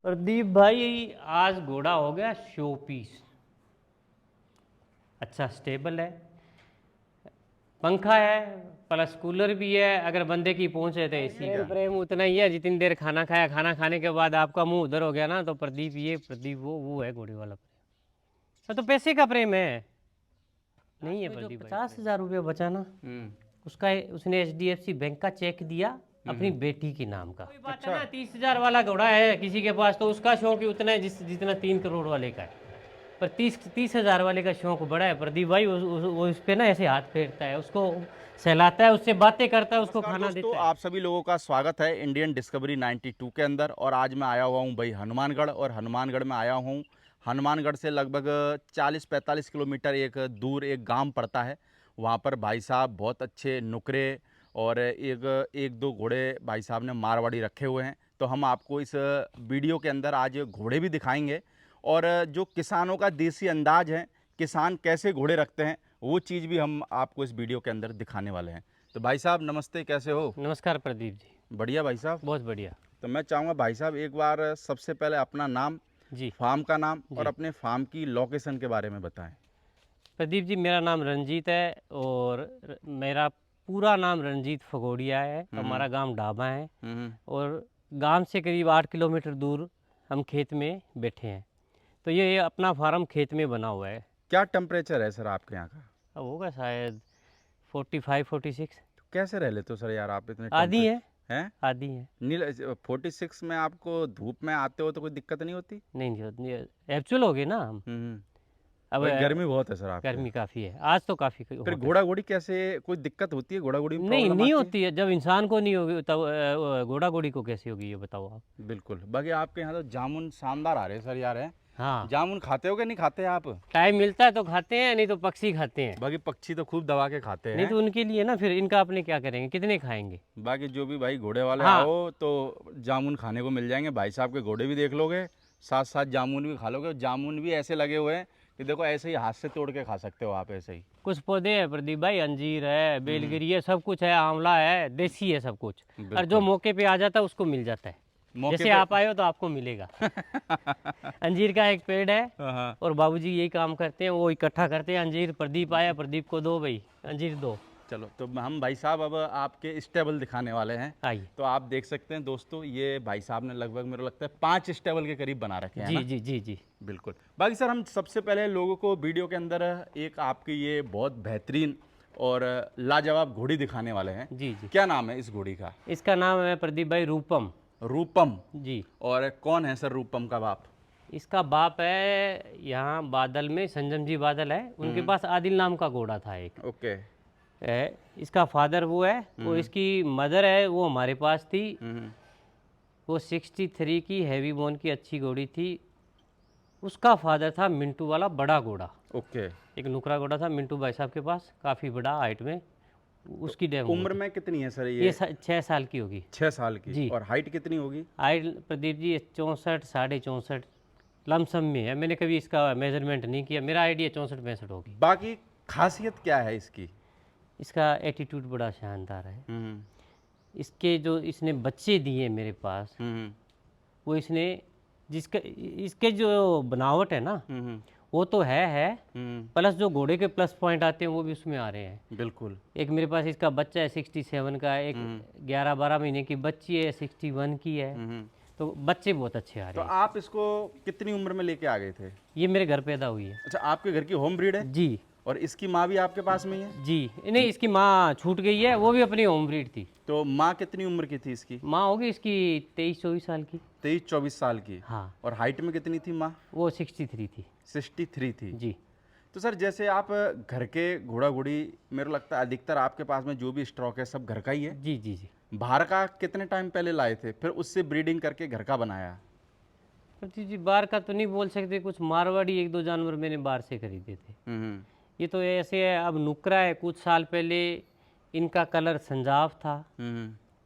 प्रदीप भाई, आज घोड़ा हो गया शो पीस। अच्छा स्टेबल है, पंखा है, प्लस कूलर भी है। अगर बंदे की पहुंच है तो एसी का प्रेम उतना ही है जितनी देर खाना खाया, खाना खाने के बाद आपका मुंह उधर हो गया ना, तो प्रदीप ये प्रदीप वो है घोड़े वाला प्रेम। तो पैसे का प्रेम है, नहीं है प्रदीप भाई। 50,000 रुपया बचा ना, उसका उसने HDFC बैंक का चेक दिया अपनी बेटी के नाम का। कोई बात है ना, 30,000 वाला घोड़ा है किसी के पास तो उसका शौक ही उतना है जितना 3 करोड़ वाले का है। पर 30,000 वाले का शौक बड़ा है प्रदीप भाई। वो उस पे ना ऐसे हाथ फेरता है, उसको सहलाता है, उससे बातें करता है, उसको खाना दोस्तों, देता है। आप सभी लोगों का स्वागत है इंडियन डिस्कवरी 92 के अंदर। और आज मैं आया हुआ हूँ भाई हनुमानगढ़, और हनुमानगढ़ में आया हूँ। हनुमानगढ़ से लगभग 40-45 किलोमीटर एक दूर एक गांव पड़ता है। वहाँ पर भाई साहब बहुत अच्छे नुकरे और एक दो घोड़े भाई साहब ने मारवाड़ी रखे हुए हैं। तो हम आपको इस वीडियो के अंदर आज घोड़े भी दिखाएंगे, और जो किसानों का देसी अंदाज है, किसान कैसे घोड़े रखते हैं, वो चीज़ भी हम आपको इस वीडियो के अंदर दिखाने वाले हैं। तो भाई साहब नमस्ते, कैसे हो? नमस्कार प्रदीप जी। बढ़िया भाई साहब। बहुत बढ़िया तो मैं चाहूँगा भाई साहब एक बार सबसे पहले अपना नाम, जी। फार्म का नाम और जी अपने फार्म की लोकेशन के बारे में बताएं। प्रदीप जी, मेरा नाम रंजीत है और मेरा पूरा नाम रंजीत फगोड़िया है। हमारा गांव डाबा है और गांव से करीब 8 किलोमीटर दूर हम खेत में बैठे हैं। तो ये अपना फार्म खेत में बना हुआ है। क्या टेम्परेचर है सर आपके यहाँ का? अब होगा शायद 45-46। तो कैसे रह लेते हो सर यार आप इतने आधी है, टेम्परेचर हैं? आधी है। नील 46 में आपको धूप में आते हो तो कोई दिक्कत नहीं होती? नहीं एक्चुअल हो गए ना हम। अब भाई गर्मी बहुत है सर आपके। गर्मी काफ़ी है, आज तो काफ़ी फिर होता है। घोड़ा घोड़ी कैसे, कोई दिक्कत होती है? घोड़ा घोड़ी में नहीं प्रॉब्लम नहीं आती है? होती है, जब इंसान को नहीं होगी तब घोड़ा घोड़ी को कैसी होगी, ये बताओ आप। बिल्कुल। बाकी आपके यहाँ तो जामुन शानदार आ रहे हैं सर यार। हैं हाँ, जामुन खाते हो कि नहीं खाते आप? टाइम मिलता है तो खाते हैं, नहीं तो पक्षी खाते हैं। बाकी पक्षी तो खूब दबा के खाते नहीं हैं। तो उनके लिए ना, फिर इनका अपने क्या करेंगे, कितने खाएंगे। बाकी जो भी भाई घोड़े वाले हाँ, आओ तो जामुन खाने को मिल जाएंगे। भाई साहब के घोड़े भी देख लोगे, साथ साथ जामुन भी खा लोगे। जामुन भी ऐसे लगे हुए हैं कि देखो ऐसे ही हाथ से तोड़ के खा सकते हो आप, ऐसे ही। कुछ पौधे हैं प्रदीप भाई, अंजीर है, बेलगिरी है, सब कुछ है, आंवला है, देसी है सब कुछ। और जो बिल्कुल। मौके पे आ जाता है उसको मिल जाता है। मौके जैसे पे आप आए हो तो आपको मिलेगा। अंजीर का एक पेड़ है हाँ। और बाबूजी यही काम करते हैं, वो इकट्ठा करते हैं अंजीर। प्रदीप आया, प्रदीप को दो भाई अंजीर दो। चलो तो हम भाई साहब अब आपके स्टेबल दिखाने वाले हैं। आइए। तो आप देख सकते हैं दोस्तों, ये भाई साहब ने लगभग मेरे को लगता है 5 स्टेबल के करीब बना रखे हैं जी ना? जी जी जी। बिल्कुल। बाकी सर हम सबसे पहले लोगों को वीडियो के अंदर एक आपकी ये बहुत बेहतरीन और लाजवाब घोड़ी दिखाने वाले हैं। जी जी। क्या नाम है इस घोड़ी का? इसका नाम है प्रदीप भाई रूपम। रूपम। जी। और कौन है सर रूपम का बाप? इसका बाप है यहाँ बादल में, संजम जी बादल है, उनके पास आदिल नाम का घोड़ा था एक। ओके। इसका फादर वो है, वो इसकी मदर है, वो हमारे पास थी। वो 63 की हैवी बोन की अच्छी घोड़ी थी। उसका फादर था मिंटू वाला बड़ा घोड़ा। ओके। एक नुकरा घोड़ा था मिंटू भाई साहब के पास, काफ़ी बड़ा हाइट में। उसकी डेम उम्र में कितनी है सर ये ये? 6 साल की होगी। 6 साल की। जी। और हाइट कितनी होगी? हाइट प्रदीप जी 64 64.5 लमसम में है। मैंने कभी इसका मेजरमेंट नहीं किया, मेरा आइडिया 64-65 होगी। बाकी खासियत क्या है इसकी? इसका एटीट्यूड बड़ा शानदार है। इसके जो इसने बच्चे दिए मेरे पास, वो इसने जिसका इसके जो बनावट है ना, वो तो है। प्लस जो घोड़े के प्लस पॉइंट आते हैं वो भी उसमें आ रहे हैं। बिल्कुल। एक मेरे पास इसका बच्चा है 67 का, एक 11-12 महीने की बच्ची है 61 की है। तो बच्चे बहुत अच्छे आ तो रहे हैं। आप इसको कितनी उम्र में लेके आ गए थे? ये मेरे घर पैदा हुई है। अच्छा, आपके घर की होम ब्रीड है? जी और इसकी माँ भी आपके पास में ही है? जी। नहीं, इसकी माँ छूट गई है, वो भी अपनी होम ब्रीड थी। तो माँ कितनी उम्र की थी इसकी? माँ होगी इसकी 23-24 साल की। 23-24 साल की। हाँ, और हाइट में कितनी थी माँ? वो 63 थी। 63 थी। जी। तो सर जैसे आप घर के घोड़ा घोड़ी, मेरे को लगता है अधिकतर आपके पास में जो भी स्टॉक है सब घर का ही है। जी जी जी। बाहर का कितने टाइम पहले लाए थे, फिर उससे ब्रीडिंग करके घर का बनाया? जी जी, बाहर का तो नहीं बोल सकते, कुछ मारवाड़ी 1-2 जानवर मैंने बाहर से खरीदे थे। ये तो ऐसे है, अब नुकरा है। कुछ साल पहले इनका कलर संजाव था।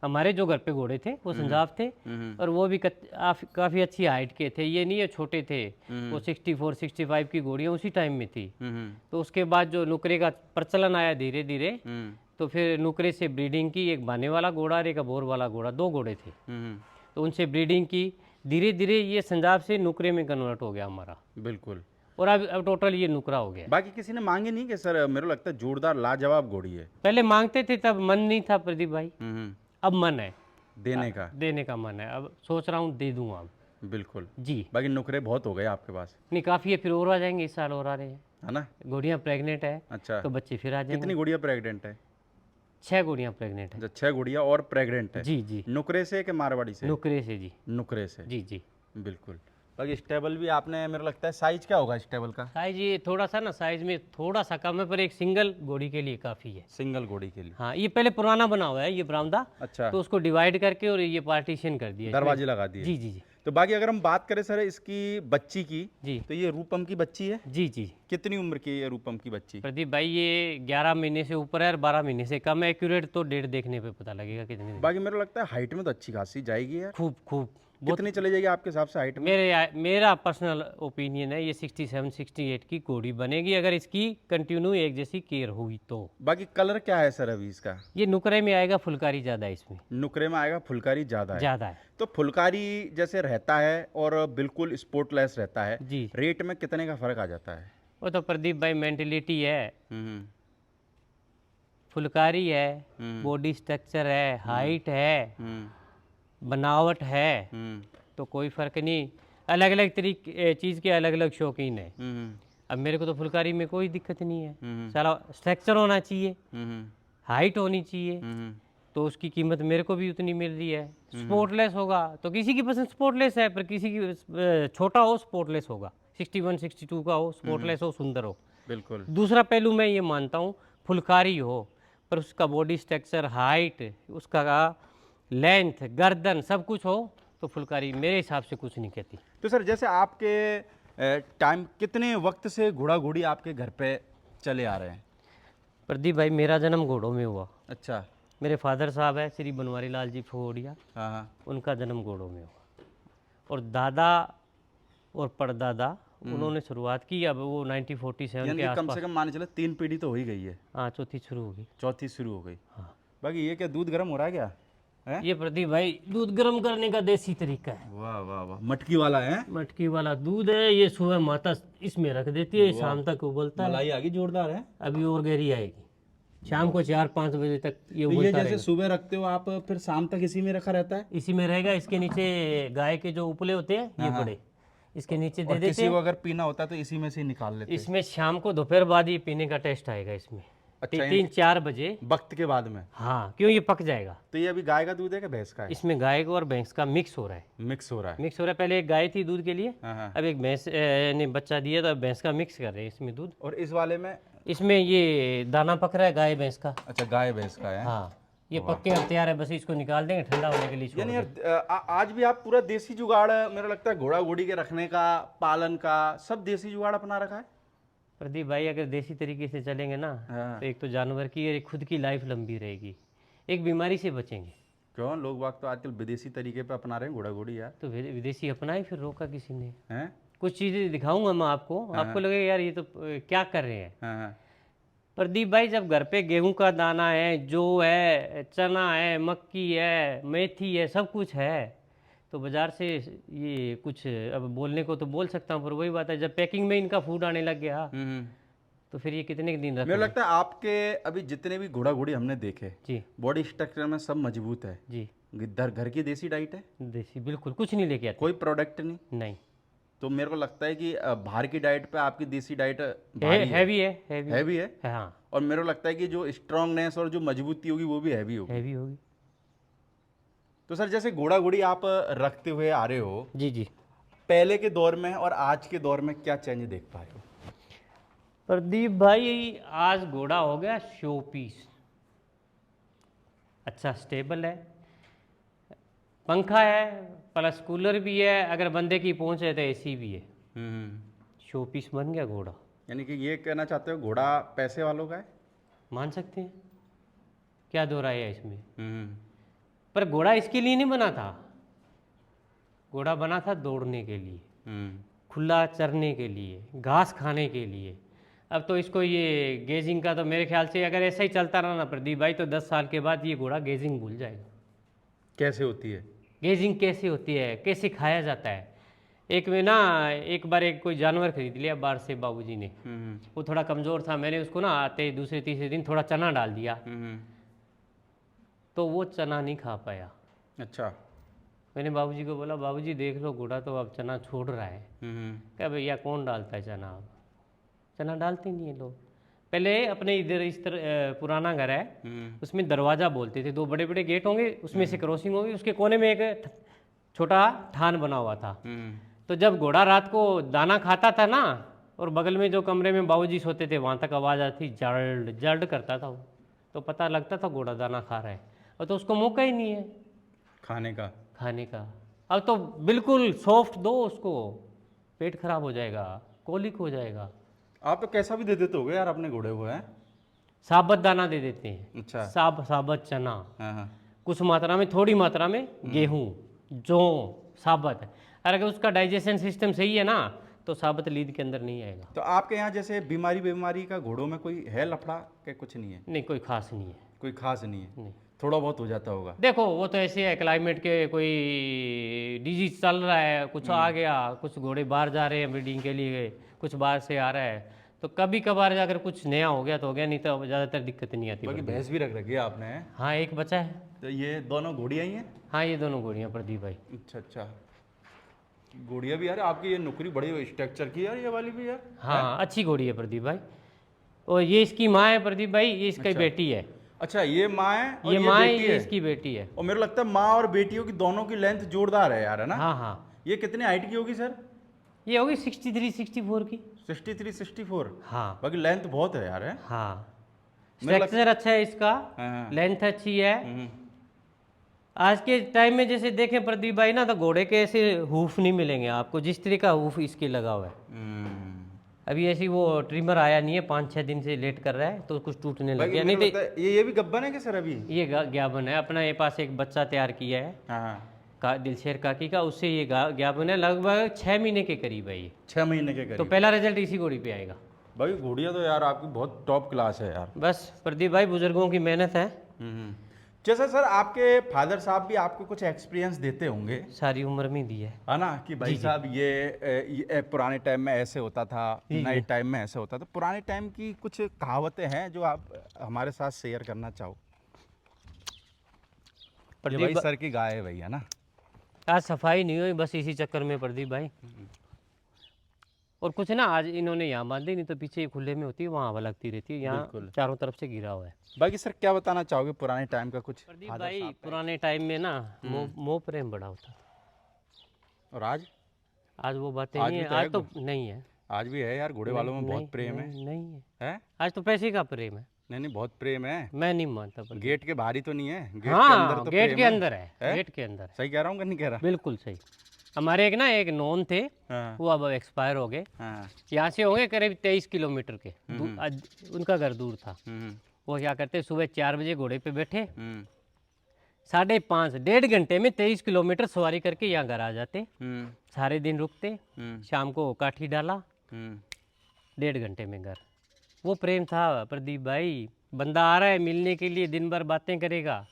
हमारे जो घर पे घोड़े थे वो संजाव थे, और वो भी काफ़ी अच्छी हाइट के थे। ये नहीं है छोटे थे। वो 64-65 की घोड़ियाँ उसी टाइम में थी। तो उसके बाद जो नुकरे का प्रचलन आया धीरे धीरे, तो फिर नुकरे से ब्रीडिंग की। एक बाने वाला घोड़ा और एक अबोर वाला घोड़ा, 2 घोड़े थे। तो उनसे ब्रीडिंग की, धीरे धीरे ये संजाब से नुकरे में कन्वर्ट हो गया हमारा, बिल्कुल। और अब टोटल ये नुकरा हो गया। बाकी किसी ने मांगे नहीं कि सर मेरे को लगता है जोरदार लाजवाब घोड़ी है। पहले मांगते थे तब मन नहीं था प्रदीप भाई, अब मन है देने का। देने का मन है, अब सोच रहा हूँ दे दूंगा अब। बिल्कुल जी बाकी नुकरे बहुत हो गए आपके पास, नहीं काफ़ी है, फिर और आ जाएंगे, इस साल और आ रहे हैं। है ना? घोड़ियाँ प्रेग्नेंट है अच्छा, तो बच्चे फिर आ जाएंगे। कितनी गुड़िया प्रेग्नेंट है? 6 घोड़ियाँ प्रेग्नेंट है। अच्छा, 6 गुड़िया और प्रेग्नेंट है। जी जी, नुकरे से कि मारवाड़ी से? नुकरे से जी। नुकरे से, जी जी। बिल्कुल। बाकी स्टेबल भी आपने, मेरे को लगता है साइज क्या होगा स्टेबल का? साइज ये थोड़ा सा ना, साइज में थोड़ा सा कम है, पर एक सिंगल घोड़ी के लिए काफ़ी है। सिंगल घोड़ी के लिए? हाँ, ये पहले पुराना बना हुआ है ये बरामदा, अच्छा, तो उसको डिवाइड करके और ये पार्टीशन कर दिया, दरवाजे लगा दिए? जी जी जी तो बाकी अगर हम बात करें सर इसकी बच्ची की, जी तो ये रूपम की बच्ची है। जी जी। कितनी उम्र की है ये रूपम की बच्ची? प्रदीप भाई ये 11 महीने से ऊपर है और 12 महीने से कम है, एक्यूरेट तो डेट देखने पे पता लगेगा कितने दिन। बाकी मेरे को लगता है हाइट में तो अच्छी खासी जाएगी यार। खूब खूब। कितनी चले जाएगी आपके हिसाब से हाइट में? मेरा पर्सनल ओपिनियन है ये 67 68 की घोड़ी बनेगी, अगर इसकी कंटिन्यू एक जैसी केयर हुई तो। बाकी कलर क्या है सर अभी इसका? ये नुकरे में आएगा, फुलकारी ज़्यादा है इसमें, नुकरे में आएगा, फुलकारी ज़्यादा है। ज़्यादा है तो फुलकारी जैसे रहता है और बिल्कुल स्पोर्टलेस रहता है, जी। रेट में कितने का फर्क आ जाता है? वो तो प्रदीप भाई मेंटेलिटी है, हम्म फुलकारी है, बॉडी स्ट्रक्चर है, हाइट है, हम्म बनावट है, हम्म तो कोई फ़र्क नहीं। अलग अलग तरीके चीज़ के अलग अलग शौकीन है। हम्म अब मेरे को तो फुलकारी में कोई दिक्कत नहीं है, हम्म सारा स्ट्रक्चर होना चाहिए, हम्म हाइट होनी चाहिए, हम्म तो उसकी कीमत मेरे को भी उतनी मिल रही है। स्पोर्टलेस होगा तो किसी की पसंद स्पोर्टलेस है, पर किसी की छोटा हो स्पोर्टलेस होगा, 61 62 का हो, स्पोर्टलेस हो, सुंदर हो। बिल्कुल। दूसरा पहलू मैं ये मानता हूँ, फुलकारी हो पर उसका बॉडी स्ट्रक्चर, हाइट, उसका लेंथ, गर्दन सब कुछ हो, तो फुलकारी मेरे हिसाब से कुछ नहीं कहती। तो सर जैसे आपके टाइम कितने वक्त से घोड़ा घोड़ी आपके घर पे चले आ रहे हैं? प्रदीप भाई मेरा जन्म घोड़ों में हुआ, अच्छा। मेरे फादर साहब है श्री बनवारी लाल जी फोड़िया, हाँ हाँ। उनका जन्म घोड़ों में हुआ, और दादा और परदादा उन्होंने शुरुआत की, अब वो 1947 यानी के कि कम आसपास। से कम मान चलो 3 पीढ़ी तो हो ही गई है। हाँ, चौथी शुरू होगी। चौथी शुरू हो गई। हाँ। बाकी ये क्या दूध गर्म हो रहा है क्या? है? ये प्रदीप भाई दूध गर्म करने का देसी तरीका है, वाह वाह वाह, मटकी वाला है? मटकी वाला दूध है ये, सुबह माता इसमें रख देती है, शाम तक उबलता है। मलाई आ गई जोरदार है। अभी और गहरी आएगी, शाम को 4-5 बजे तक ये तो उबलता ये जैसे रहेगा। सुबह रखते हो आप, फिर शाम तक इसी में रखा रहता है? इसी में रहेगा, इसके नीचे गाय के जो उपले होते हैं ये पड़े, इसके नीचे दे और देते किसी हैं। को अगर पीना होता है तो इसी में से ही निकाल लेते हैं? इसमें शाम को दोपहर बाद ये पीने का टेस्ट आएगा इसमें, अच्छा, 3-4 बजे। वक्त के बाद में? हाँ, क्यों, ये पक जाएगा। तो ये अभी गाय का दूध है कि भैंस का है? इसमें गाय को और भैंस का मिक्स हो रहा है, मिक्स हो रहा है। मिक्स हो रहा है। पहले एक गाय थी दूध के लिए, हाँ हाँ। अब एक भैंस ने बच्चा दिया, तो अब भैंस का मिक्स कर रहे हैं इसमें दूध। और इस वाले में? इसमें ये दाना पक रहा है गाय भैंस का। अच्छा, गाय भैंस का है। हाँ, ये पक के अब तैयार है, बस इसको निकाल देंगे, ठंडा होने के लिए छोड़ यानी देंगे। यार आज भी आप पूरा देसी जुगाड़, मेरा लगता है घोड़ा घोड़ी के रखने का, पालन का, सब देसी जुगाड़ अपना रखा है। प्रदीप भाई अगर देसी तरीके से चलेंगे ना, हाँ। तो एक तो जानवर की और एक खुद की लाइफ लंबी रहेगी, एक बीमारी से बचेंगे। क्यों, लोग बाग तो आजकल विदेशी तरीके पे अपना रहे हैं घोड़ा घोड़ी यार। तो विदेशी अपनाए, फिर रोका किसी ने? हैं? कुछ चीज़ें दिखाऊंगा मैं आपको, आपको लगेगा यार ये तो क्या कर रहे हैं। हाँ हाँ। प्रदीप भाई जब घर पे गेहूं का दाना है, जौ है, चना है, मक्की है, मेथी है, सब कुछ है, तो बाजार से ये कुछ, अब बोलने को तो बोल सकता हूँ, पर वही बात है, जब पैकिंग में इनका फूड आने लग गया तो फिर ये कितने दिन मेरे रखेंगे। लगता है आपके अभी जितने भी घोड़ा घोड़ी हमने देखे, जी बॉडी स्ट्रक्चर में सब मजबूत है। जी, घर की देसी डाइट है, देसी बिल्कुल, कुछ नहीं लेके आते। कोई प्रोडक्ट नहीं। नहीं, तो मेरे को लगता है कि बाहर की डाइट पे आपकी देसी डाइट भारी है, हैवी है, हैवी हैवी है। हाँ, और मेरे को लगता है कि जो स्ट्रांगनेस और जो मजबूती होगी वो भी हैवी होगी। हैवी होगी। तो सर जैसे घोड़ा घोड़ी आप रखते हुए आ रहे हो, जी जी। पहले के दौर में और आज के दौर में क्या चेंज देख पा रहे हो? प्रदीप भाई आज घोड़ा हो गया शो पीस, अच्छा स्टेबल है, पंखा है, प्लस कूलर भी है, अगर बंदे की पहुंच है तो एसी भी है, शो पीस बन गया घोड़ा। यानी कि ये कहना चाहते हो घोड़ा पैसे वालों का है? मान सकते हैं, क्या दो राय है इसमें। पर घोड़ा इसके लिए नहीं बना था, घोड़ा बना था दौड़ने के लिए, खुला चरने के लिए, घास खाने के लिए। अब तो इसको ये गेजिंग का, तो मेरे ख्याल से अगर ऐसा ही चलता रहा ना प्रदीप भाई, तो 10 साल के बाद ये घोड़ा गेजिंग भूल जाएगा। कैसे होती है? गेजिंग कैसे होती है, कैसे खाया जाता है। एक में ना एक बार एक कोई जानवर खरीद लिया बाहर से बाबूजी ने, वो थोड़ा कमज़ोर था, मैंने उसको ना आते दूसरे तीसरे दिन थोड़ा चना डाल दिया, तो वो चना नहीं खा पाया। अच्छा। मैंने बाबूजी को बोला, बाबूजी देख लो घोड़ा तो अब चना छोड़ रहा है। क्या भैया कौन डालता है चना, अब चना डालते नहीं है लोग। पहले अपने इधर इस तरह पुराना घर है, उसमें दरवाज़ा बोलते थे, 2 बड़े बड़े गेट होंगे, उसमें से क्रॉसिंग होगी, उसके कोने में एक छोटा थान बना हुआ था। तो जब घोड़ा रात को दाना खाता था ना, और बगल में जो कमरे में बाबूजी सोते थे वहाँ तक आवाज़ आती, जल्ड जल्ड करता था वो, तो पता लगता था घोड़ा दाना खा रहा है। और तो उसको मौका ही नहीं है खाने का। अब तो बिल्कुल सॉफ्ट दो उसको, पेट खराब हो जाएगा, कोलिक हो जाएगा। आप तो कैसा भी दे देते होगे यार अपने घोड़े को, है? साबुत दाना दे देते हैं। अच्छा। साबुत चना, हाँ। कुछ मात्रा में, थोड़ी मात्रा में गेहूँ, जौ, साबुत। और अगर उसका डाइजेशन सिस्टम सही है ना तो साबुत लीद के अंदर नहीं आएगा। तो आपके यहाँ जैसे बीमारी का घोड़ों में कोई है लफड़ा के कुछ नहीं है? नहीं, कोई खास नहीं है। कोई खास नहीं है? नहीं। थोड़ा बहुत हो जाता होगा। देखो वो तो ऐसे है, क्लाइमेट के कोई डिजीज चल रहा है, कुछ आ गया, कुछ घोड़े बाहर जा रहे हैं ब्रीडिंग के लिए, कुछ बाहर से आ रहा है, तो कभी कभार अगर कुछ नया हो गया तो हो गया, नहीं तो ज़्यादातर दिक्कत नहीं आती। बाकी भैंस भी रख रखी है आपने? है? हाँ, एक बचा है। तो ये दोनों घोड़ियाँ ही हैं? हाँ, ये दोनों घोड़ियाँ प्रदीप भाई। अच्छा। घोड़ियाँ भी यार आपकी, ये नुकरी बड़ी स्ट्रक्चर की यार, ये वाली भी यार। हाँ, अच्छी घोड़ी है प्रदीप भाई। और ये इसकी माँ है प्रदीप भाई, ये इसकी बेटी है। अच्छा, ये माँ है और ये माँ है, बेटी ये है। इसकी बेटी है। और मेरे को लगता है माँ और बेटियों की दोनों की लेंथ जोरदार है यार, है ना? हाँ। ये कितने हाइट की होगी सर? ये होगी 63-64 की। 63-64? हाँ। बाकी लेंथ बहुत है यार, है? हाँ, स्ट्रक्चर अच्छा है इसका, लेंथ अच्छी है। आज के टाइम में जैसे देखें प्रदीप भाई ना, तो घोड़े के ऐसे हूफ नहीं मिलेंगे आपको, जिस तरह का हूफ इसके लगा हुआ है। अभी ऐसी वो ट्रिमर आया नहीं है, 5-6 दिन से लेट कर रहा है, तो कुछ टूटने लग गया। नहीं तो ये भी गब्बन है क्या सर? अभी ये ज्ञापन है अपना, ये पास एक बच्चा तैयार किया है दिलशेर काकी का, उससे ये ज्ञापन है, लगभग 6 महीने के करीब है ये। 6 महीने के करीब? तो पहला रिजल्ट इसी घोड़ी पे आएगा। भाई घोड़ियाँ तो यार आपकी बहुत टॉप क्लास है यार। बस प्रदीप भाई, बुजुर्गों की मेहनत है। जैसा सर आपके फादर साहब भी आपको कुछ एक्सपीरियंस देते होंगे, सारी उम्र में दी है ना, कि भाई साहब ये पुराने टाइम में ऐसे होता था, नए टाइम में ऐसे होता था। पुराने टाइम की कुछ कहावतें हैं जो आप हमारे साथ शेयर करना चाहो? भाई सर की गाय है भाई, है ना? आज सफाई नहीं हुई बस इसी चक्कर में प्रदीप भाई। और कुछ ना आज इन्होंने यहाँ बांधी, नहीं तो पीछे खुले में होती है, वहाँ हवा लगती रहती है, यहाँ चारों तरफ से घिरा हुआ है। बाकी सर क्या बताना चाहोगे पुराने टाइम का कुछ? प्रदीप भाई पुराने टाइम में ना मोह प्रेम बड़ा होता। और आज वो बातें नहीं है, आज तो नहीं है। आज भी है यार, घोड़े वालों में बहुत प्रेम है। नहीं है? आज तो पैसे का प्रेम है। नहीं, बहुत प्रेम है। मैं नहीं मानता। गेट के बाहर ही तो नहीं है, गेट के अंदर तो गेट के अंदर है। गेट के अंदर सही कह रहा हूँ कि नहीं कह रहा? बिल्कुल सही। हमारे एक नॉन थे, वो अब एक्सपायर हो गए। यहाँ से होंगे करीब 23 किलोमीटर के, उनका घर दूर था। वो क्या करते, सुबह 4 बजे घोड़े पे बैठे, 5:30 1.5 घंटे में 23 किलोमीटर सवारी करके यहाँ घर आ जाते। सारे दिन रुकते, शाम को काठी डाला, 1.5 घंटे में घर। वो प्रेम था प्रदीप भाई। बंदा आ रहा है मिलने के लिए, दिन भर बातें करेगा,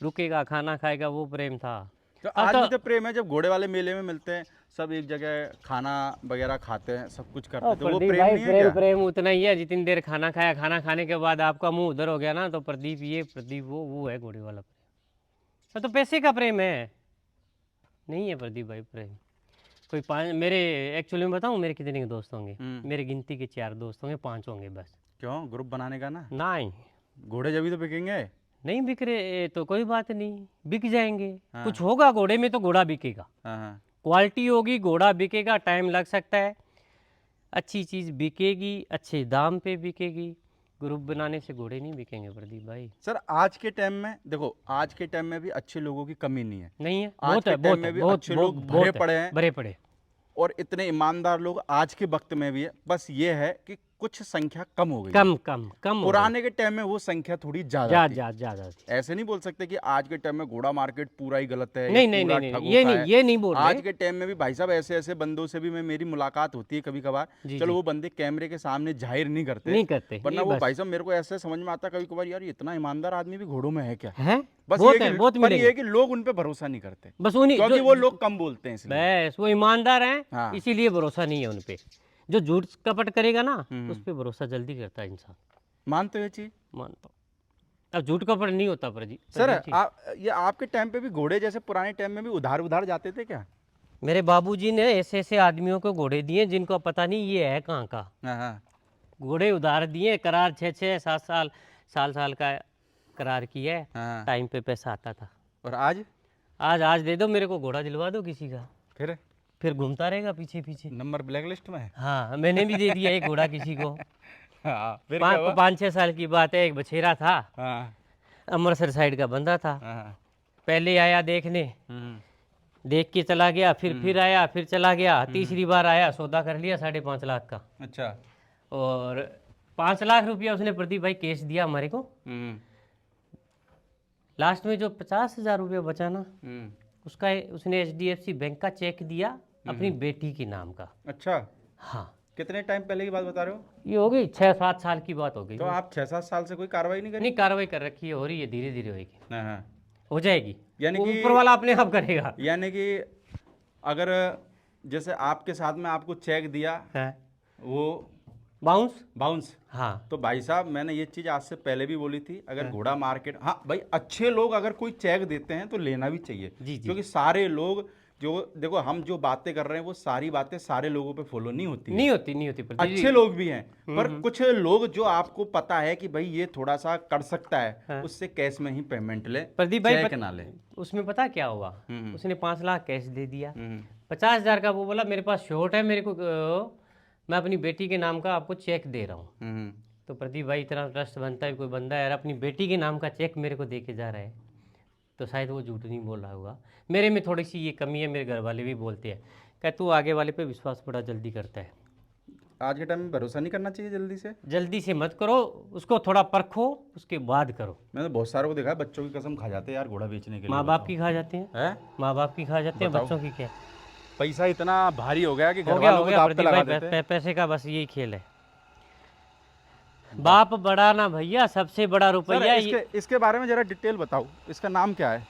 रुकेगा, खाना खाएगा, वो प्रेम था। तो आज भी तो प्रेम है, जब घोड़े वाले मेले में मिलते हैं, सब एक जगह खाना वगैरह खाते हैं, सब कुछ करते हैं, तो वो प्रेम नहीं है क्या? प्रेम उतना ही है जितनी देर खाना खाया, खाना खाने के बाद आपका मुंह उधर हो गया ना, तो प्रदीप वो है घोड़े वाला प्रेम। तो पैसे का प्रेम है नहीं है प्रदीप भाई प्रेम। कोई 5 मेरे एक्चुअली में बताऊं मेरे कितने दोस्त होंगे? मेरे गिनती के 4 दोस्त होंगे, 5 होंगे बस। क्यों? ग्रुप बनाने का ना? नहीं, घोड़े जब भी तो बिकेंगे। नहीं बिक रहे तो कोई बात नहीं, बिक जाएंगे। कुछ होगा घोड़े में तो घोड़ा बिकेगा, क्वालिटी होगी, घोड़ा बिकेगा। टाइम लग सकता है, अच्छी चीज़ बिकेगी, अच्छे दाम पे बिकेगी। ग्रुप बनाने से घोड़े नहीं बिकेंगे प्रदीप भाई। सर आज के टाइम में देखो, आज के टाइम में भी अच्छे लोगों की कमी नहीं है। नहीं है, आज के टाइम में भी अच्छे लोग भरे पड़े हैं, भरे पड़े, और इतने ईमानदार लोग आज के वक्त में भी है। बस ये है कि कुछ संख्या कम हो गई है। कम कम कम हो गई। पुराने के टाइम में वो संख्या थोड़ी ज्यादा थी। ज्यादा थी। ऐसे नहीं बोल सकते कि आज के टाइम में घोड़ा मार्केट पूरा ही गलत है या नहीं नहीं पूरा नहीं ठगों ये का नहीं है। ये नहीं बोल आज रहे। के टाइम में भी भाई साहब ऐसे ऐसे बंदों से भी मेरी मुलाकात होती है कभी कभार। जी, चलो जी। वो बंदे कैमरे के सामने जाहिर नहीं करते वरना ये वो बस भाई साहब मेरे को ऐसे समझ में आता कभी कभार, यार ये इतना ईमानदार आदमी भी घोड़ों में है क्या। है। बस बहुत ये है, कि बहुत पर ये मिलेंगे। है कि लोग उन पे भरोसा नहीं करते बस उन्हीं क्योंकि वो लोग कम बोलते हैं इसलिए। बस वो ईमानदार हैं, हाँ। इसीलिए भरोसा नहीं है उन पे। जो झूठ कपट करेगा ना उस पे भरोसा जल्दी करता है इंसान। मानते हो ये चीज? मानता हूँ। अब झूठ कपट नहीं होता प्रदीप सर जी। ये आपके टाइम पे भी घोड़े जैसे पुराने टाइम में भी उधार उधार जाते थे क्या? मेरे बाबूजी ने ऐसे ऐसे आदमियों को घोड़े दिए जिनको पता नहीं ये है कहाँ का। हाँ। घोड़े उधार दिए, करार 6-6 7 साल का करार किया है। हाँ। टाइम पे पैसा आता था। और आज आज दे दो मेरे को, घोड़ा दिलवा दो किसी का, फिर घूमता रहेगा पीछे पीछे। नंबर ब्लैक लिस्ट में है। हाँ, मैंने भी दे दिया एक घोड़ा किसी को। हाँ, फिर क्या हुआ? 5-6 साल की बात है। एक बछेरा था, हाँ। अमृतसर साइड का बंदा था। हाँ। पहले आया देखने, देख के चला गया, फिर आया, फिर चला गया। तीसरी बार आया, सौदा कर लिया 5.5 लाख का। अच्छा। और 5 लाख रुपया उसने प्रदीप भाई कैश दिया हमारे को। लास्ट में जो 50,000 रुपया बचा ना, उसका उसने HDFC बैंक का चेक दिया अपनी बेटी के नाम का। अच्छा। हाँ। कितने टाइम पहले की बात बता रहे हो? ये हो गई 6-7 साल की बात हो गई। तो आप 6-7 साल से कोई कार्रवाई नहीं करी? नहीं, कार्रवाई कर रखी है, हो रही है, धीरे धीरे होगी। हाँ। हो जाएगी, यानी कि ऊपर वाला अपने आप करेगा। यानी कि अगर जैसे आपके साथ में आपको चेक दिया है वो बाउंस। हाँ। तो भाई साहब मैंने ये चीज आज से पहले भी बोली थी, अगर घोड़ा मार्केट, हाँ भाई अच्छे लोग अगर कोई चेक देते हैं तो लेना भी चाहिए। जी। क्योंकि सारे लोग जो देखो हम जो बातें कर रहे हैं वो सारी बातें सारे लोगों पे फॉलो नहीं होती नहीं होती अच्छे लोग भी हैं पर कुछ लोग जो आपको पता है कि भाई ये थोड़ा सा कर सकता है। हाँ। उससे कैश में ही पेमेंट ले, प्रदीप भाई चेक ना ले। उसमें पता क्या हुआ, उसने 5 लाख कैश दे दिया, 50,000 का वो बोला मेरे पास शॉर्ट है, मेरे को मैं अपनी बेटी के नाम का आपको चेक दे रहा हूँ। तो प्रदीप भाई इतना ट्रस्ट बनता है, कोई बंदा यार अपनी बेटी के नाम का चेक मेरे को दे के जा रहा है, तो शायद वो झूठ नहीं बोल रहा होगा। मेरे में थोड़ी सी ये कमी है, मेरे घर वाले भी बोलते हैं क्या तू आगे वाले पे विश्वास बड़ा जल्दी करता है। आज के टाइम में भरोसा नहीं करना चाहिए जल्दी से मत करो, उसको थोड़ा परखो उसके बाद करो। मैंने तो बहुत सारों को देखा है बच्चों की कसम खा जाते हैं यार घोड़ा बेचने के लिए। माँ बाप की खा जाते हैं, माँ बाप की खा जाते हैं, बच्चों की क्या। पैसा इतना भारी हो गया कि घर हो गया वालों को लगा देते हैं। पैसे का बस यही खेल है। बाप बड़ा ना भैया, सबसे बड़ा रुपया। इसके बारे में जरा डिटेल बताओ, इसका नाम क्या है?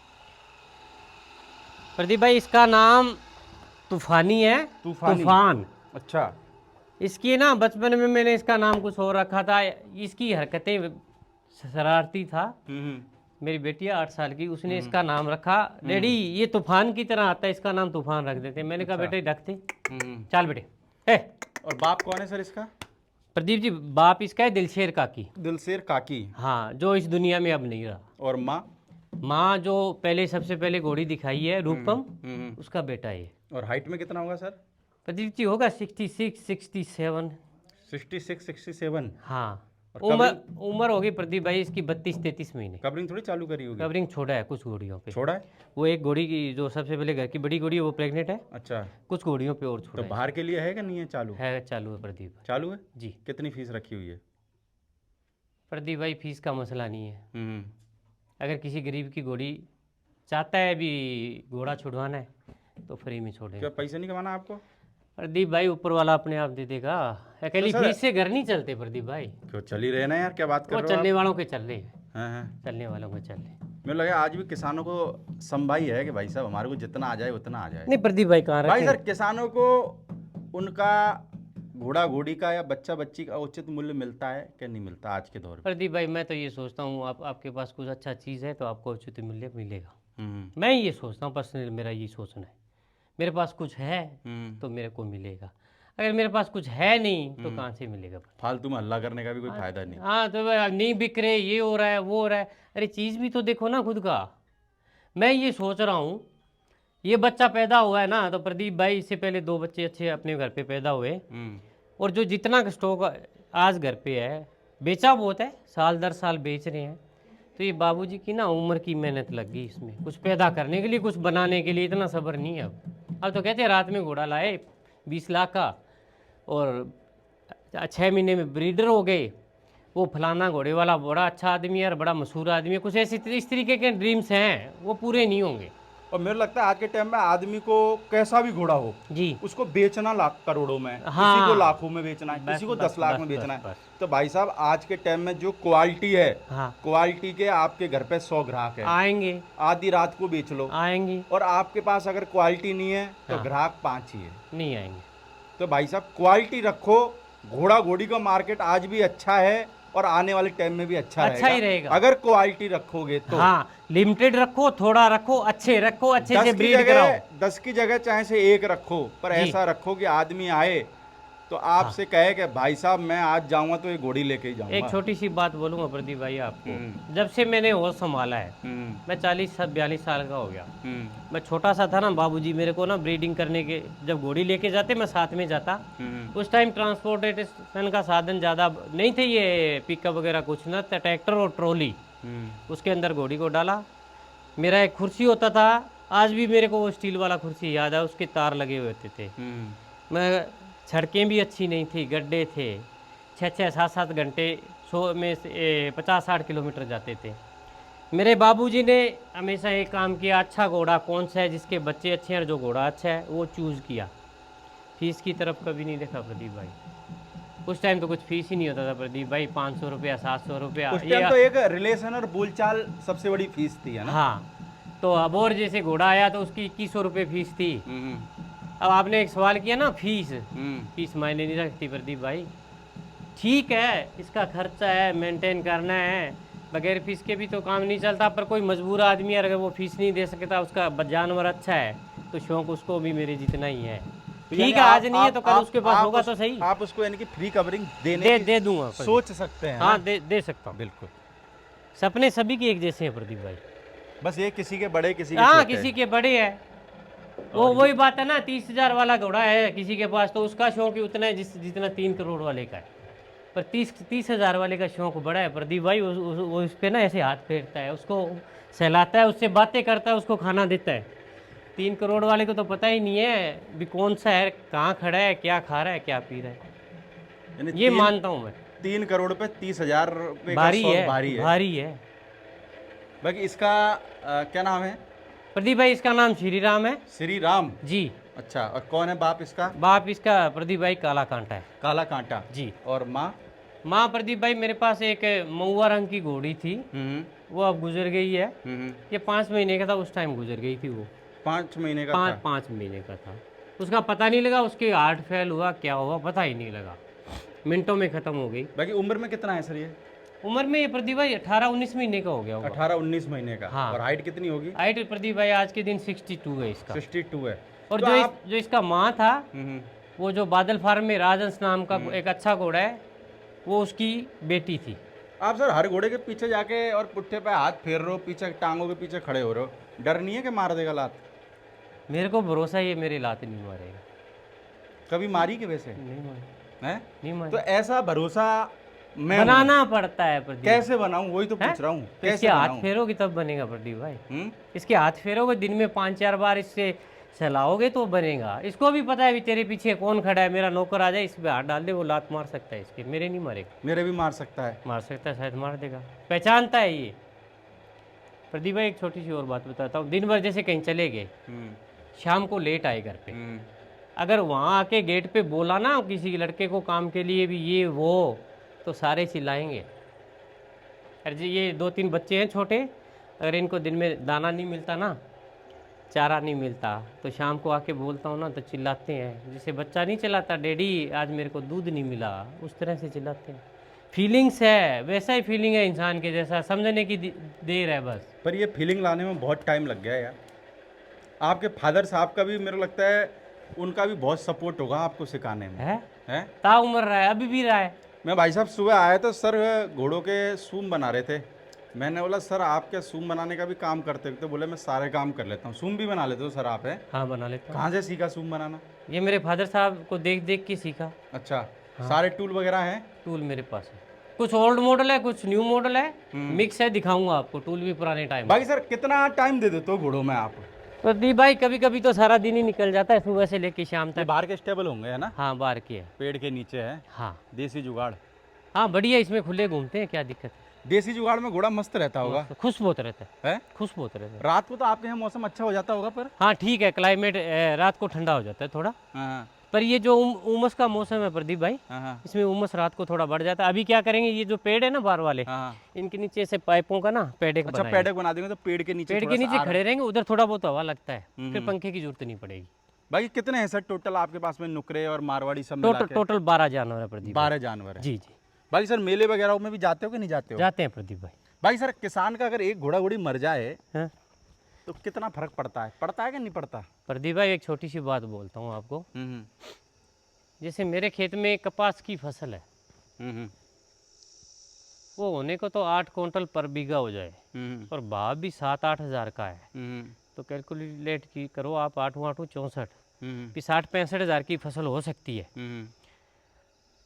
प्रदीप भाई इसका नाम तूफानी है। तूफान। अच्छा। इसकी ना बचपन में मैंने इसका नाम कुछ और रखा था, इसकी हरकतें शरारती था। मेरी बेटिया 8 साल की, उसने इसका नाम रखा, डैडी ये तूफान की तरह आता है, इसका नाम तूफान रख देते। मैंने कहा बेटे रखते, चल बेटे है। और बाप कौन है सर इसका? प्रदीप जी बाप इसका है दिलशेर काकी। दिलशेर काकी। हाँ, जो इस दुनिया में अब नहीं रहा। और माँ जो सबसे पहले घोड़ी दिखाई है रूपम, उसका बेटा है। और हाइट में कितना होगा सर? प्रदीप जी होगा 66-67। 66-67। हाँ। उम्र होगी प्रदीप भाई इसकी 32-33 महीने। कवरिंग थोड़ी चालू करी होगी? कवरिंग छोड़ा है कुछ घोड़ियों पे। छोड़ा है? वो एक घोड़ी की जो सबसे पहले घर की बड़ी घोड़ी है वो प्रेग्नेंट है। अच्छा। कुछ घोड़ियों पे और छोड़ा तो बाहर के लिए है कि नहीं है? चालू है। चालू है प्रदीप। चालू है जी। कितनी फीस रखी हुई है? प्रदीप भाई फीस का मसला नहीं है। अगर किसी गरीब की घोड़ी चाहता है अभी घोड़ा छुड़वाना है तो फ्री में छोड़ेगा। क्या पैसे नहीं कमाना आपको? प्रदीप भाई ऊपर वाला अपने आप दे देगा। अकेली फीस से घर नहीं चलते प्रदीप भाई। क्यों चल ही रहे ना यार, क्या बात कर रहे हो? चलने वालों के चल रहे हैं। हाँ। चलने वालों के चल रहे। मुझे लगा आज भी किसानों को संभाई है कि भाई साहब हमारे को जितना आ जाए उतना आ जाए। नहीं प्रदीप भाई कहाँ भाई सर किसानों को उनका घोड़ा घोड़ी का या बच्चा बच्ची का उचित मूल्य मिलता है क्या नहीं मिलता आज के दौर में? प्रदीप भाई मैं तो ये सोचता हूँ आपके पास कुछ अच्छा चीज़ है तो आपको उचित मूल्य मिलेगा। मैं ये सोचता हूँ पर्सनली, मेरा ये सोचना है। मेरे पास कुछ है तो मेरे को मिलेगा, अगर मेरे पास कुछ है नहीं तो कहाँ से मिलेगा? फालतू में हल्ला करने का भी कोई फायदा नहीं। हाँ तो नहीं बिक रहे, ये हो रहा है वो हो रहा है, अरे चीज़ भी तो देखो ना खुद का। मैं ये सोच रहा हूँ ये बच्चा पैदा हुआ है ना तो प्रदीप भाई इससे पहले 2 बच्चे अच्छे अपने घर पे पैदा हुए, और जो जितना स्टॉक आज घर पे है बेचा बहुत है, साल दर साल बेच रहे हैं। तो ये बाबूजी की ना उम्र की मेहनत लग गई इसमें, कुछ पैदा करने के लिए, कुछ बनाने के लिए। इतना सब्र नहीं है अब तो कहते हैं रात में घोड़ा लाए 20 लाख का और 6 महीने में ब्रीडर हो गए। वो फलाना घोड़े वाला बड़ा अच्छा आदमी है और बड़ा मशहूर आदमी है, कुछ ऐसे इस तरीके के ड्रीम्स हैं, वो पूरे नहीं होंगे। और मेरे लगता है आज के टाइम में आदमी को कैसा भी घोड़ा हो, जी उसको बेचना लाख करोड़ों में, किसी को हाँ, लाखों में बेचना है, बस किसी को बस 10 लाख बस में बेचना बस है। बस। तो भाई साहब आज के टाइम में जो क्वालिटी है, हाँ क्वालिटी के आपके घर पे 100 ग्राहक है, आएंगे आधी रात को बेच लो। आएंगे, और आपके पास अगर क्वालिटी नहीं है तो हाँ। ग्राहक 5 ही है। नहीं आएंगे। तो भाई साहब क्वालिटी रखो, घोड़ा घोड़ी का मार्केट आज भी अच्छा है और आने वाले टाइम में भी अच्छा ही रहेगा। अगर क्वालिटी रखोगे तो। हाँ, लिमिटेड रखो, थोड़ा रखो, अच्छे से 10 की ब्रीड कराओ। जगह 10 की जगह चाहे से एक रखो, पर जी। ऐसा रखो कि आदमी आए तो आपसे कहे कि भाई साहब मैं आज जाऊंगा तो ये घोड़ी लेके ही जाऊंगा। एक छोटी सी बात बोलूंगा प्रदीप भाई आपको, जब से मैंने होश संभाला है, मैं 40-42 साल का हो गया। मैं छोटा सा था ना, बाबूजी मेरे को ना ब्रीडिंग करने के जब घोड़ी लेके जाते मैं साथ में जाता। उस टाइम ट्रांसपोर्टेशन का साधन ज़्यादा नहीं थे, ये पिकअप वगैरह कुछ ना था, ट्रैक्टर और ट्रॉली, उसके अंदर घोड़ी को डाला। मेरा एक कुर्सी होता था, आज भी मेरे को वो स्टील वाला कुर्सी याद है, उसके तार लगे हुए थे। मैं सड़कें भी अच्छी नहीं थी, गड्ढे थे, 6-6, 7-7 घंटे 100 में 50-60 किलोमीटर जाते थे। मेरे बाबूजी ने हमेशा एक काम किया, अच्छा घोड़ा कौन सा है जिसके बच्चे अच्छे हैं और जो घोड़ा अच्छा है वो चूज़ किया। फीस की तरफ कभी नहीं देखा प्रदीप भाई। उस टाइम तो कुछ फीस ही नहीं होता था प्रदीप भाई, 500 रुपया 700 रुपया। उस टाइम तो एक रिलेशन और बोलचाल सबसे बड़ी फीस थी, है ना। हाँ, तो अब और जैसे घोड़ा आया तो उसकी 2100 रुपये फीस थी। अब आपने एक सवाल किया ना, फीस मायने नहीं रखती प्रदीप भाई। ठीक है, इसका खर्चा है, मेंटेन करना है, बगैर फीस के भी तो काम नहीं चलता। पर कोई मजबूर आदमी है, अगर वो फीस नहीं दे सकता, उसका जानवर अच्छा है तो शौक उसको भी मेरे जितना ही है। ठीक है, आज नहीं है तो कल उसके पास होगा तो सही। आप उसको यानी कि फ्री कवरिंग दे दूंगा, सोच सकते हैं। हाँ, दे सकता हूँ। बिल्कुल, सपने सभी के एक जैसे हैं प्रदीप भाई। बस ये किसी के बड़े, किसी के हाँ, छोटे। किसी के बड़े है। वो वही बात है ना, 30,000 वाला घोड़ा है किसी के पास तो उसका शौक ही उतना है जितना 3 करोड़ वाले का है। पर 30,000 वाले का शौक बड़ा है प्रदीप भाई। वो उस पर ना ऐसे हाथ फेरता है, उसको सहलाता है, उससे बातें करता है, उसको खाना देता है। 3 करोड़ वाले को तो पता ही नहीं है भी कौन सा है, कहाँ खड़ा है, क्या खा रहा है, क्या पी रहा है। ये मानता हूँ मैं। 3 करोड़ पे 30,000 रुपये का भारी शौक है, भारी है। बाकी इसका क्या नाम है प्रदीप भाई? इसका नाम श्री राम है। श्री राम जी। अच्छा, और कौन है बाप इसका? बाप इसका प्रदीप भाई काला कांटा है। काला कांटा जी। और माँ? माँ प्रदीप भाई मेरे पास एक महुआ रंग की घोड़ी थी, वो अब गुजर गई है। ये 5 महीने का था उस टाइम गुजर गई थी वो। 5 महीने का था? 5 महीने का था। उसका पता नहीं लगा, उसके हार्ट फेल हुआ, क्या हुआ पता ही नहीं लगा, मिनटों में खत्म हो गई। बाकी उम्र में कितना है सर ये? उम्र में ये प्रदीप भाई 18-19 महीने का हो गया होगा। 18-19 महीने का। हाँ। और हाइट कितनी होगी? हाइट प्रदीप भाई आज के दिन 62 है इसका। 62 है। और तो जो इसका माँ था, वो जो बादल फार्म में राजहंस नाम का एक अच्छा घोड़ा है, वो उसकी बेटी थी। आप सर हर घोड़े के पीछे जाके और पुट्ठे पे हाथ फेर रहे हो, पीछे टांगों के पीछे खड़े हो रहे हो, डर नहीं है कि मार देगा लात? मेरे को भरोसा है ये मेरी लात नहीं मारेगा। कभी मारी के वैसे? नहीं मारी। है? नहीं मारी। तो ऐसा भरोसा मैं बनाना पड़ता है प्रदीप। कैसे बनाऊं, वही तो पूछ रहा हूँ। इसके हाथ फेरोगे तब बनेगा प्रदीप भाई। इसके हाथ फेरोगे, दिन में 5-4 बार इससे सहलाओगे तो बनेगा। इसको भी पता है भी तेरे पीछे कौन खड़ा है, मेरा नौकर आ जाए इस पे हाथ डाल दे, वो लात मार सकता है इसके, मेरे नहीं मारेगा। मेरे भी मार सकता है। मार सकता है, शायद मार देगा, पहचानता है ये। प्रदीप भाई एक छोटी सी और बात बताता हूँ। दिन भर जैसे कहीं चले गए, शाम को लेट आए घर पे, अगर वहाँ आके गेट पे बोला ना किसी लड़के को काम के लिए भी ये वो, तो सारे चिल्लाएंगे। अरे ये 2-3 बच्चे हैं छोटे, अगर इनको दिन में दाना नहीं मिलता ना, चारा नहीं मिलता, तो शाम को आके बोलता हूँ ना तो चिल्लाते हैं। जैसे बच्चा नहीं चिल्लाता डैडी आज मेरे को दूध नहीं मिला, उस तरह से चिल्लाते हैं। फीलिंग्स है, वैसा ही फीलिंग है इंसान के जैसा, समझने की देर है बस। पर ये फीलिंग लाने में बहुत टाइम लग गया यार। आपके फादर साहब का भी मेरे को लगता है उनका भी बहुत सपोर्ट होगा आपको सिखाने में। है? ताउम्र रहा है, अभी भी रहा है। मैं भाई साहब सुबह आया तो सर घोड़ों के सूम बना रहे थे। मैंने बोला सर आप क्या सूम बनाने का भी काम करते हो? तो बोले मैं सारे काम कर लेता हूँ। सूम भी बना लेते हो सर आप? है? हाँ बना लेता हूँ। कहाँ से सीखा सूम बनाना? ये मेरे फादर साहब को देख देख के सीखा। अच्छा। सारे टूल वगैरह हैं? टूल मेरे पास है, कुछ ओल्ड मॉडल है, कुछ न्यू मॉडल है, मिक्स है, दिखाऊंगा आपको टूल भी पुराने टाइम। बाकी सर कितना टाइम दे देते हो घोड़ों में आप? प्रदीप भाई कभी कभी तो सारा दिन ही निकल जाता है, सुबह से लेके शाम ये तक। बाहर के स्टेबल होंगे है ना, हाँ बाहर की है। पेड़ के नीचे है, हाँ देसी जुगाड़। हाँ बढ़िया, इसमें खुले घूमते हैं, क्या दिक्कत है। देसी जुगाड़ में घोड़ा मस्त रहता होगा मस्त, खुश बहुत रहता है, है। खुश बहुत रहता है। रात को तो आपके यहाँ मौसम अच्छा हो जाता होगा पर। हाँ ठीक है, क्लाइमेट रात को ठंडा हो जाता है थोड़ा, हाँ पर ये जो उमस का मौसम है प्रदीप भाई, हाँ हाँ इसमें उमस रात को थोड़ा बढ़ जाता है। अभी क्या करेंगे, ये जो पेड़ है ना बाहर वाले, हाँ। इनके नीचे से पाइपों का ना पेड़ अच्छा पैडक बना देंगे तो पेड़ के नीचे पेड़ थोड़ा के सा नीचे खड़े रहेंगे, उधर थोड़ा बहुत हवा लगता है, फिर हम्म। पंखे की जरूरत नहीं पड़ेगी। बाकी कितने हैं सर टोटल आपके पास में, नुकरे और मारवाड़ी सब मिला के? टोटल 12 जानवर है प्रदीप भाई। 12 जानवर है। जी जी, बाकी सर मेले वगैरह में भी जाते हो कि नहीं जाते हो? जाते हैं प्रदीप भाई। भाई सर किसान का अगर एक घोड़ा घोड़ी मर जाए हाँ तो कितना फर्क पड़ता है कि नहीं पड़ता? प्रदीप भाई एक छोटी सी बात बोलता हूँ आपको। जैसे मेरे खेत में कपास की फसल है, वो होने को तो 8 क्विंटल पर बीघा हो जाए, और भाव भी 7-8 हज़ार का है, तो कैलकुलेट की करो आप, 8 64 भी 60-65 हज़ार की फसल हो सकती है।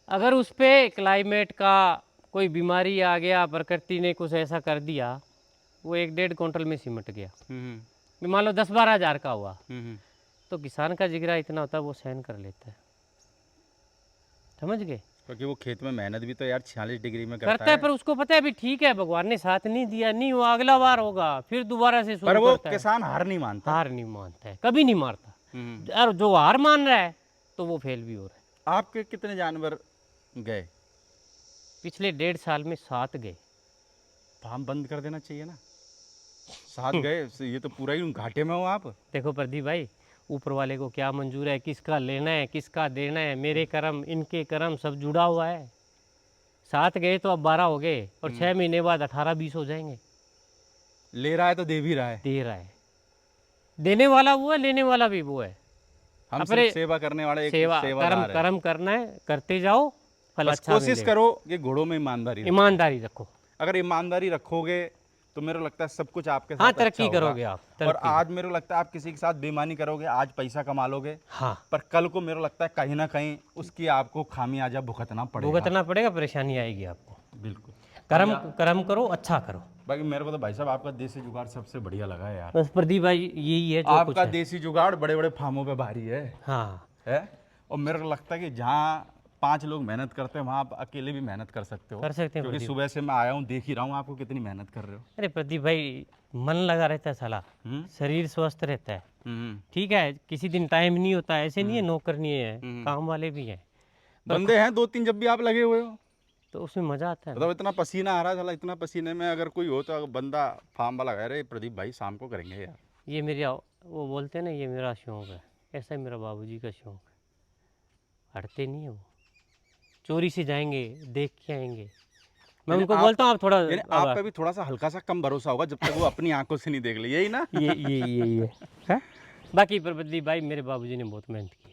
अगर उस पे क्लाइमेट का कोई बीमारी आ गया, प्रकृति ने कुछ ऐसा कर दिया, वो 1-1.5 क्विंटल में सिमट गया, मान लो 10-12 हज़ार का हुआ, तो किसान का जिगरा इतना होता है वो सहन कर लेता है, समझ गए। क्योंकि वो खेत में मेहनत भी तो यार 46 डिग्री में करता है, पर उसको पता है अभी ठीक है, भगवान ने साथ नहीं दिया, नहीं वो अगला बार होगा, फिर दोबारा से शुरू पर वो करता है। किसान हार नहीं मानता। हार नहीं मानता है, कभी नहीं मारता, और जो हार मान रहा है तो वो फेल भी हो रहा है। आपके कितने जानवर गए? पिछले 1.5 साल में 7 गए। फार्म बंद कर देना चाहिए ना, 7 गए ये तो पूरा ही घाटे में हो आप। देखो प्रदीप भाई, ऊपर वाले को क्या मंजूर है, किसका लेना है किसका देना है, मेरे कर्म इनके कर्म सब जुड़ा हुआ है। 7 गए तो अब 12 हो गए, और 6 महीने बाद 18-20 हो जाएंगे। ले रहा है तो दे भी रहा है। दे रहा है, देने वाला वो है, लेने वाला भी वो है। हम अपने सिर्फ सेवा करने वाले एक सेवादार हैं। कर्म करना है, करते जाओ, फल बस अच्छा कोशिश मिलेगा। करो कि घोड़ों में ईमानदारी रखो। ईमानदारी रखो, अगर ईमानदारी रखोगे तो मेरे को लगता है सब कुछ आपके साथ हाँ अच्छा तरक्की होगा। करोगे आप, और तरक्की। आज मेरे को लगता है आप किसी के साथ बेईमानी करोगे, आज पैसा कमा लोगे, हाँ पर कल को मेरे को लगता है कहीं ना कहीं उसकी आपको खामियाजा भुगतना पड़ेगा। भुगतना पड़ेगा, परेशानी आएगी आपको। बिल्कुल। कर्म करो, अच्छा करो। बाकी मेरे को तो भाई साहब आपका देसी जुगाड़ सबसे बढ़िया लगा है यार। बस प्रदीप भाई यही है जो कुछ आपका है। देसी जुगाड़ बड़े बड़े फार्मों पे भारी हाँ है। और मेरे को लगता है कि जहाँ 5 लोग मेहनत करते हैं वहाँ आप अकेले भी मेहनत कर सकते हो। कर सकते हैं क्योंकि प्रदीप। सुबह से मैं आया हूँ, देख ही रहा हूँ आपको कितनी मेहनत कर रहे हो। अरे प्रदीप भाई, मन लगा रहता है साला, शरीर स्वस्थ रहता है। ठीक है, किसी दिन टाइम नहीं होता, ऐसे नहीं है नौकर नहीं है, काम वाले भी हैं, बंदे हैं 2-3 जब भी आप लगे हुए हो, तो उसमें मजा आता है। मतलब इतना पसीना आ रहा है साला, इतना पसीने में अगर कोई हो तो अगर बंदा फार्म वाला कह रहे प्रदीप भाई शाम को करेंगे यार। ये मेरा, वो बोलते हैं ना, ये मेरा शौक है, ऐसा ही मेरा बाबूजी का शौक है। हटते नहीं है वो, चोरी से जाएंगे, देख के आएंगे। मैं उनको बोलता हूँ आप थोड़ा, आप पे भी थोड़ा सा हल्का सा कम भरोसा होगा जब तक वो अपनी आंखों से नहीं देख ले, यही ना? ये है। बाकी पर प्रदीप भाई मेरे बाबूजी ने बहुत मेहनत की,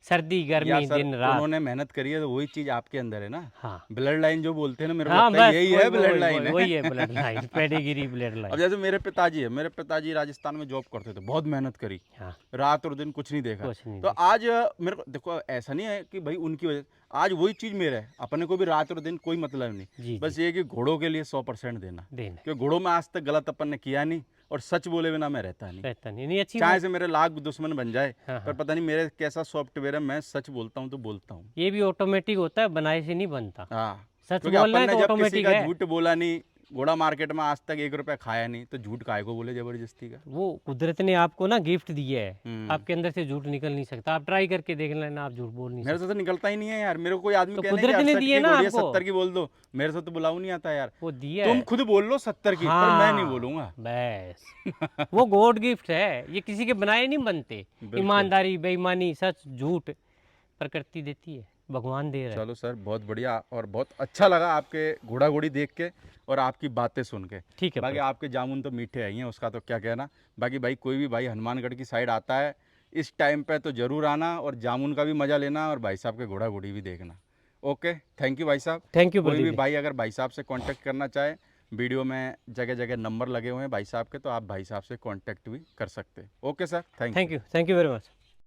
सर्दी गर्मी दिन रात उन्होंने मेहनत करी है तो वही चीज आपके अंदर है ना। हाँ ब्लड लाइन जो बोलते हैं ना, मेरे को हाँ, लगता है बस यही है ब्लड लाइन। वही है ब्लड लाइन, पेडिग्री ब्लड अब लाइन। जैसे मेरे पिताजी है, मेरे पिताजी राजस्थान में जॉब करते थे, बहुत मेहनत करी, हाँ रात और दिन कुछ नहीं देखा। कुछ नहीं तो आज मेरे को देखो, ऐसा नहीं है कि भाई उनकी वजह, आज वही चीज मेरा है, अपने को भी रात और दिन कोई मतलब नहीं। जी बस ये कि घोड़ों के लिए 100% देना, देना क्योंकि घोड़ों में आज तक गलत अपन ने किया नहीं, और सच बोले बिना मैं रहता नहीं। रहता नहीं अच्छी चाहे से मेरे लाख दुश्मन बन जाए, हाँ, पर पता नहीं मेरे कैसा सॉफ्टवेयर है, मैं सच बोलता हूँ तो बोलता हूँ। ये भी ऑटोमेटिक होता है, बनाए से नहीं बनता। हाँ, सच क्योंकि बोलना अपन है ने तो जब किसी ऑटोमेटिक का है। झूठ बोला नहीं, घोड़ा मार्केट में आज तक 1 रुपया खाया नहीं, तो झूठ काहे को बोले जबरदस्ती का? वो कुदरत ने आपको ना गिफ्ट दिया है, आपके अंदर से झूठ निकल नहीं सकता। आप ट्राई करके देख लेना, आप झूठ बोल नहीं मेरे सकते। से तो निकलता ही नहीं है यार। मेरे को कोई आदमी तो कहने कुदरत ने दिए ना आपको। 70 की बोल दो, मेरे से तो बुलाऊ नहीं आता यार। वो दिया तुम है, खुद बोल लो 70 की, पर मैं नहीं बोलूंगा। बस वो गॉड गिफ्ट है, ये किसी के बनाए नहीं बनते। ईमानदारी, बेईमानी, सच, झूठ प्रकृति देती है, भगवान दे रहा है। चलो सर, बहुत बढ़िया और बहुत अच्छा लगा आपके घोड़ा घोड़ी देख के और आपकी बातें सुन के। ठीक है बाकी आपके जामुन तो मीठे आई हैं, उसका तो क्या कहना। बाकी भाई कोई भी भाई हनुमानगढ़ की साइड आता है इस टाइम पे तो ज़रूर आना, और जामुन का भी मज़ा लेना, और भाई साहब के घोड़ा घोड़ी भी देखना। ओके, थैंक यू भाई साहब। Thank you. कोई भी भाई अगर भाई साहब से कांटेक्ट करना चाहे, वीडियो में जगह जगह नंबर लगे हुए हैं भाई साहब के, तो आप भाई साहब से कांटेक्ट भी कर सकते हैं। Okay sir, thank you. Thank you very much.